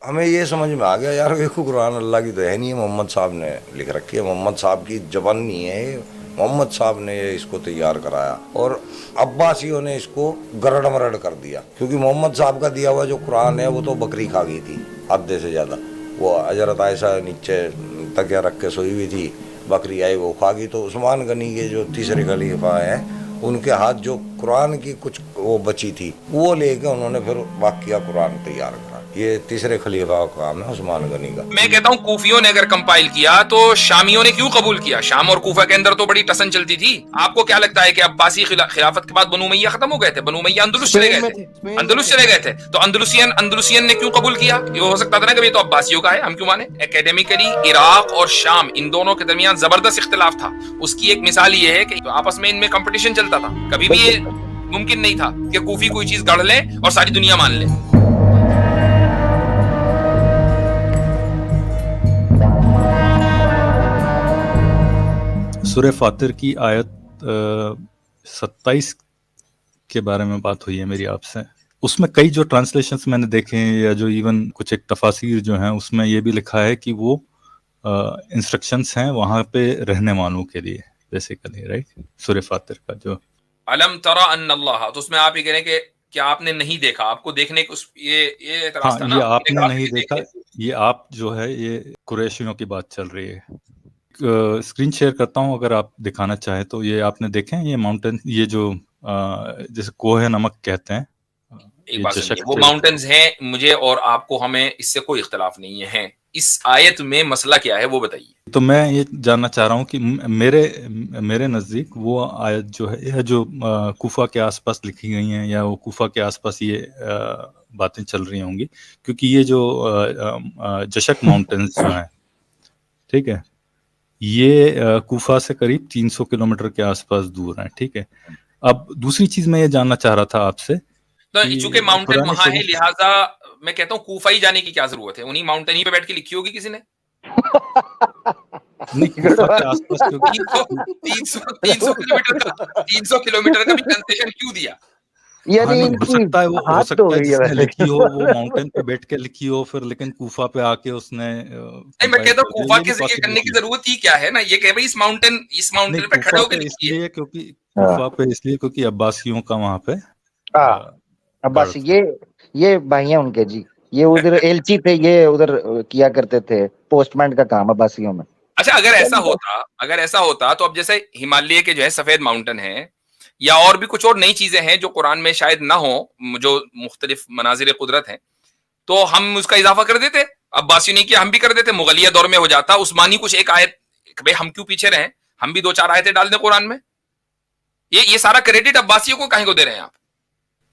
ہمیں یہ سمجھ میں آ گیا یار دیکھو قرآن اللہ کی تو ہے نہیں ہے، محمد صاحب نے لکھ رکھی ہے، محمد صاحب کی زبان نہیں ہے یہ، محمد صاحب نے اس کو تیار کرایا اور عباسیوں نے اس کو گرڑ مرڑ کر دیا، کیونکہ محمد صاحب کا دیا ہوا جو قرآن ہے وہ تو بکری کھا گئی تھی آدھے سے زیادہ، وہ حضرت عائشہ نیچے تکیہ رکھ کے سوئی ہوئی تھی، بکری آئی وہ کھا گئی، تو عثمان غنی کے جو تیسرے خلیفہ ہیں ان کے ہاتھ جو قرآن کی کچھ وہ بچی تھی وہ لے کے انہوں نے پھر واقعہ قرآن تیار کرا، یہ تیسرے خلیفہ کا کام ہے عثمان غنی کا۔ میں کہتا ہوں کوفیوں نے اگر کمپائل کیا تو شامیوں نے کیوں قبول کیا؟ شام اور کوفہ کے اندر تو بڑی ٹسن چلتی تھی۔ آپ کو کیا لگتا ہے کہ عباسی خلافت کے بعد بنو امیہ ختم ہو گئے تھے؟ بنو امیہ اندلس چلے گئے تھے، اندلس چلے گئے تھے، تو اندلسین نے کیوں قبول کیا؟ یہ ہو سکتا تھا نا کہ یہ تو عباسیوں کا ہے، ہم کیوں مانے؟ اکیڈیمیکلی عراق اور شام ان دونوں کے درمیان زبردست اختلاف تھا، اس کی ایک مثال یہ ہے کہ آپس میں ان میں کمپٹیشن چلتا تھا، کبھی بھی یہ ممکن نہیں تھا کہ کوفی کوئی چیز گڑھ لے اور ساری دنیا مان لے۔ سورہ فاتر کی آیت 27 کے بارے میں بات ہوئی ہے میری آپ سے، اس میں کئی جو ٹرانسلیشنز میں نے دیکھے ہیں یا جو ایون کچھ ایک تفاسیر جو ہیں اس میں یہ بھی لکھا ہے کہ وہ انسٹرکشنز ہیں وہاں پہ رہنے والوں کے لیے بیسیکلی، رائٹ؟ سورہ فاتر کا جو علم ترى ان اللہ، تو اس میں آپ یہ کہہ رہے ہیں کہ کیا آپ نے نہیں دیکھا؟ آپ کو دیکھنے کو یہ اعتراض تھا نا، یہ آپ نے آپ نہیں نے دیکھا، یہ آپ جو ہے یہ قریشیوں کی بات چل رہی ہے۔ اسکرین شیئر کرتا ہوں اگر آپ دکھانا چاہیں تو، یہ آپ نے دیکھیں یہ ماؤنٹین، یہ جو جیسے کوہ نمک کہتے ہیں، ایک یہ بات سنیے، جشک وہ ماؤنٹینز ہیں، مجھے اور آپ کو ہمیں اس سے کوئی اختلاف نہیں ہے، اس آیت میں مسئلہ کیا ہے وہ بتائیے۔ تو میں یہ جاننا چاہ رہا ہوں کہ میرے نزدیک وہ آیت جو ہے یہ جو کوفہ کے آس پاس لکھی گئی ہیں یا وہ کوفہ کے آس پاس یہ باتیں چل رہی ہوں گی، کیونکہ یہ جو جشک ماؤنٹینز جو ہیں، ٹھیک ہے، یہ کوفہ سے قریب 300 کلومیٹر کے آس پاس دور ہیں، ٹھیک ہے۔ اب دوسری چیز میں یہ جاننا چاہ رہا تھا آپ سے تو کہ چونکہ ماؤنٹین قرآن وہاں ہے شریف لہٰذا میں کہتا ہوں کوفہ ہی جانے کی کیا ضرورت ہے؟ انہی ماؤنٹین ہی پہ بیٹھ کے لکھی ہوگی کسی نے۔ نہیں، کوفہ کے آس پاس تین سو کلومیٹر کا بھی کنسیشن کیوں دیا؟ ہاں یعنی نہیں، ان ہو کی سکتا ہے وہ ہو ہاتھ تو سکتا ہے گئی ہے جس نے ویسے۔ لکھی ہو وہ ماؤنٹین پہ بیٹھ کے لکھی ہو پھر، لیکن کوفہ پہ آ کے اس نے نہیں میں کمپائل کہتا ہوں کر دیا، کوفہ یہ کے بھی ذکر کرنے کی پاسبلٹی ہے۔ ضرورت ہی کیا ہے نا، یہ کہ بھائی اس نہیں، ماؤنٹین پہ کھڑے کوفہ ہو کے پہ اس لکھی ہے۔ لیے کیونکہ ہاں کوفہ پہ اس لیے کیونکہ عباسیوں کا وہاں پہ ہاں، گڑھ عباسی تھا۔ یہ بھائی ہیں ان کے جی، یہ ادھر ایلچی تھے، یہ ادھر کیا کرتے تھے پوسٹ مین کا کام عباسیوں میں۔ اچھا اگر ایسا ہوتا تو اب جیسے ہمالیہ کے جو ہے سفید ماؤنٹین ہیں یا اور بھی کچھ اور نئی چیزیں ہیں جو قرآن میں شاید نہ ہو، جو مختلف مناظر قدرت ہیں، تو ہم اس کا اضافہ کر دیتے، عباسی نے کیا ہم بھی کر دیتے، مغلیہ دور میں ہو جاتا عثمانی کچھ ایک آیت، بھائی ہم کیوں پیچھے رہیں، ہم بھی 2-4 آیتیں ڈال دیں قرآن میں۔ یہ سارا کریڈٹ عباسیوں کو کہیں کو دے رہے ہیں آپ؟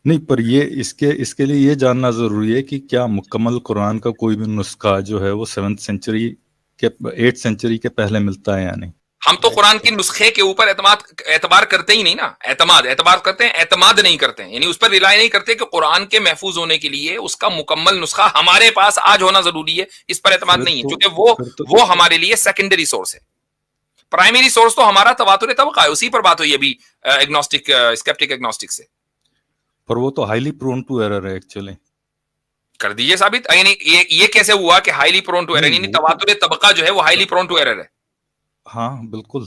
نہیں، پر یہ اس کے لیے یہ جاننا ضروری ہے کہ کیا مکمل قرآن کا کوئی بھی نسخہ جو ہے وہ 7th سینچری کے 8th سینچری کے پہلے ملتا ہے یا نہیں۔ ہم تو قرآن کے نسخے کے اوپر اعتبار کرتے ہی نہیں نا، اعتبار کرتے ہیں، اعتماد نہیں کرتے ہیں، یعنی اس پر ریلائی نہیں کرتے کہ قرآن کے محفوظ ہونے کے لیے اس کا مکمل نسخہ ہمارے پاس آج ہونا ضروری ہے، اس پر اعتماد نہیں ہے، کیونکہ وہ ہمارے لیے سیکنڈری سورس ہے۔ پرائمری سورس تو ہمارا تواتر طبقہ ہے، اسی پر بات ہوئی ابھی اسکیپٹک ایگنوسٹک سے۔ پر وہ تو ہائیلی پرون ٹو ایرر ہے ایکچولی۔ کر دیجیے ثابت، یعنی یہ کیسے ہوا کہ ہائیلی پرون ٹو ایرر، یعنی تواتر طبقہ جو ہے وہ ہائیلی پرون ٹو ایرر ہے؟ ہاں بالکل،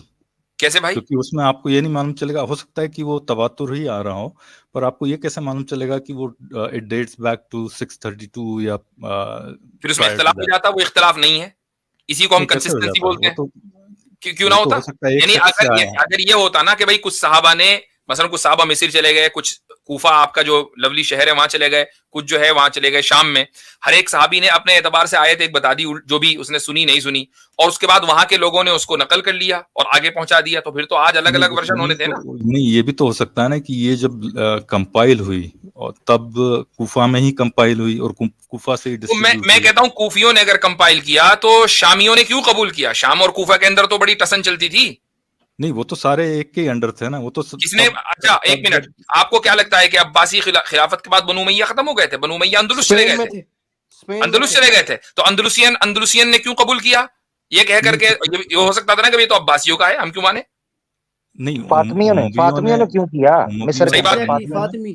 کیسے بھائی؟ کیونکہ اس میں آپ کو یہ نہیں معلوم چلے گا، ہو سکتا ہے کہ وہ تواتر ہی آ رہا ہو، پر آپ کو یہ کیسے معلوم چلے گا کہ وہ اٹ ڈیٹس بیک ٹو 632 یا پھر اس میں اختلاف ہو جاتا ہے، وہ اختلاف نہیں ہے، اسی کو ہم کیسے ہو کنسسٹنسی جاتا ہے؟ بولتے وہ ہیں۔ تو کیوں نہ وہ تو ہوتا؟ ہو سکتا ہے ایک یعنی شخص سے آیا ہے۔ اگر یہ ہوتا نا کہ بھائی کچھ صحابہ نے مثلا کچھ صحابہ مصر چلے گئے، کچھ کوفہ آپ کا جو لولی شہر ہے وہاں چلے گئے، کچھ جو ہے وہاں چلے گئے شام میں، ہر ایک صحابی نے اپنے اعتبار سے آیت ایک بتا دی، جو بھی اس نے سنی نہیں سنی، اور اس کے بعد وہاں کے لوگوں نے اس کو نقل کر لیا اور آگے پہنچا دیا، تو پھر تو آج الگ الگ ورژن ہونے تھے نا۔ نہیں، یہ بھی تو ہو سکتا ہے نا کہ یہ جب کمپائل ہوئی اور تب کوفہ میں ہی کمپائل ہوئی اور کوفہ سے ہی تو ڈسٹریبیوٹ میں ہوئی۔ کہتا ہوں کوفیوں نے اگر کمپائل کیا تو شامیوں نے کیوں قبول کیا؟ شام اور کوفہ کے اندر تو بڑی ٹسن چلتی تھی۔ نہیں، وہ تو سارے ایک کے انڈر تھے نا، وہ تو کس نے؟ اچھا ایک منٹ، آپ کو کیا لگتا ہے کہ عباسی خلافت کے بعد بنو امیہ ختم ہو گئے تھے؟ بنو امیہ اندلس چلے گئے تھے، اندلس چلے گئے تھے، تو اندلسین نے کیوں قبول کیا؟ یہ کہہ کر کے یہ ہو سکتا تھا نا کہ یہ تو عباسیوں کا ہے، ہم کیوں مانے؟ نہیں، فاطمیوں نے کیوں کیا؟ مصر صحیح کے بات اندر ہے، فاطمیوں نے۔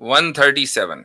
137,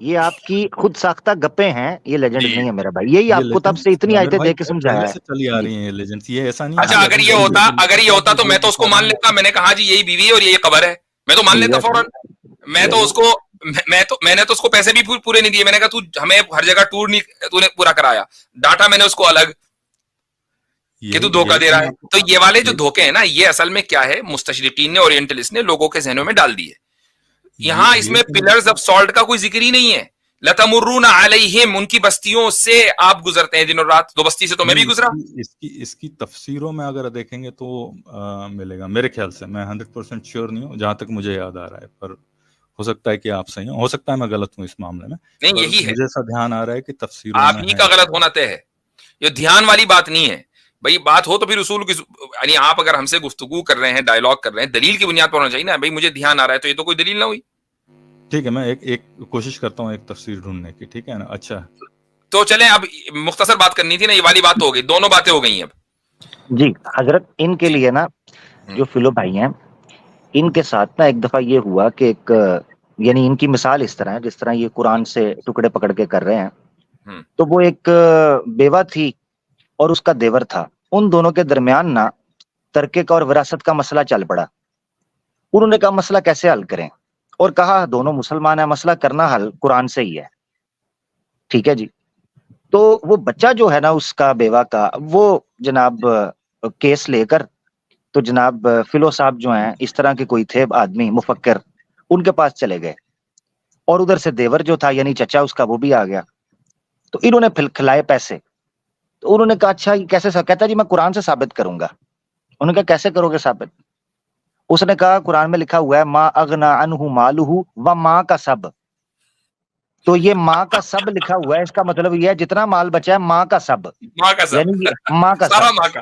یہ آپ کی خود ساختہ گپیں ہیں, یہ لیجنڈ جی. نہیں ہے میرا بھائی. یہی آپ کو تب سے اتنی آیتیں دے کے سمجھایا پہلے ہے. سے چلی آ رہی ہیں یہ لیجنڈز, یہ ایسا نہیں ہے. اچھا اگر یہ ہوتا تو میں تو اس کو مان لیتا, میں نے کہا جی یہی بیوی ہے اور یہی قبر ہے, میں تو مان لیتا فوراً. میں تو اس کو میں نے تو اس کو پیسے بھی پورے نہیں دیے, میں نے کہا تو ہمیں ہر جگہ ٹور نہیں تو نے پورا کرایا, ڈاٹا میں نے اس کو الگ کہ تو دھوکہ دے رہا ہے. تو یہ والے جو دھوکے ہیں نا, یہ اصل میں کیا ہے, مستشرقین نے اورینٹلسٹ نے لوگوں کے ذہنوں میں ڈال دیے. یہاں اس میں پلرز آف سالٹ کا کوئی ذکر ہی نہیں ہے. لَتَمُرُّونَ عَلَيْهِمْ, ان کی بستیوں سے آپ گزرتے ہیں دن اور رات. 2 بستی سے تو میں بھی گزرا. اس کی تفسیروں میں اگر دیکھیں گے تو ملے گا میرے خیال سے. میں 100% شیور نہیں ہوں, جہاں تک مجھے یاد آ رہا ہے, پر ہو سکتا ہے کہ آپ صحیح ہو سکتا ہے میں غلط ہوں اس معاملے میں. نہیں یہی ہے, مجھے ایسا دھیان آ رہا ہے کہ تفسیروں آپ میں ہی کا غلط ہونا طے ہے. یہ دھیان والی بات نہیں ہے بھائی. بات ہو تو پھر اصول کی, یعنی آپ اگر ہم سے گفتگو کر رہے ہیں, ڈائلاگ کر رہے ہیں, دلیل کی بنیاد پر ہونا چاہیے نا بھائی. مجھے دھیان آ رہا ہے تو یہ تو کوئی دلیل نہ ہوئی. ٹھیک ہے, میں ایک کوشش کرتا ہوں ایک تفسیر ڈھونڈنے کی, ٹھیک ہے نا. اچھا تو چلیں, اب مختصر بات کرنی تھی نا, یہ والی بات تو ہو گئی, دونوں باتیں ہو گئی اب. جی حضرت, ان کے جی. لیے نا جو فلو بھائی ہیں, ان کے ساتھ نا ایک دفعہ یہ ہوا کہ ایک, یعنی ان کی مثال اس طرح ہے جس طرح یہ قرآن سے ٹکڑے پکڑ کے کر رہے ہیں. تو وہ ایک بیوہ تھی اور اس کا دیور تھا. ان دونوں کے درمیان نا ترکے کا اور وراثت کا مسئلہ چل پڑا. انہوں نے کہا مسئلہ کیسے حل کریں, اور کہا دونوں مسلمان ہیں, مسئلہ کرنا حل قرآن سے ہی ہے. ٹھیک ہے جی. تو وہ بچہ جو ہے نا اس کا بیوہ کا, وہ جناب کیس لے کر تو جناب فلو صاحب جو ہیں, اس طرح کے کوئی تھے آدمی مفکر, ان کے پاس چلے گئے. اور ادھر سے دیور جو تھا یعنی چچا اس کا, وہ بھی آ گیا. تو انہوں نے کھلائے پیسے. تو انہوں نے کہا اچھا یہ کیسے, کہتا جی میں قرآن سے ثابت کروں گا. انہوں نے کہا کیسے کرو گے ثابت؟ اس نے کہا قرآن میں لکھا ہوا ہے ما اغنا عنہ مالہ و ما کا سب. تو یہ ماں کا سب لکھا ہوا ہے, اس کا مطلب یہ ہے جتنا مال بچا ہے ماں کا سب, ماں کا سب, یعنی ماں کا سارا سب, ماں کا.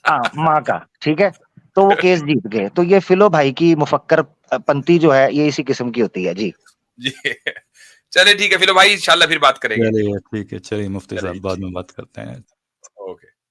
ہاں ماں کا. ٹھیک ہے, تو وہ کیس جیت گئے. تو یہ فلو بھائی کی مفکر پنتی جو ہے یہ اسی قسم کی ہوتی ہے. جی جی چلے ٹھیک ہے, پھر بھائی انشاءاللہ پھر بات کریں گے. چلیے ٹھیک ہے, چلیے مفتی صاحب بعد میں بات کرتے ہیں.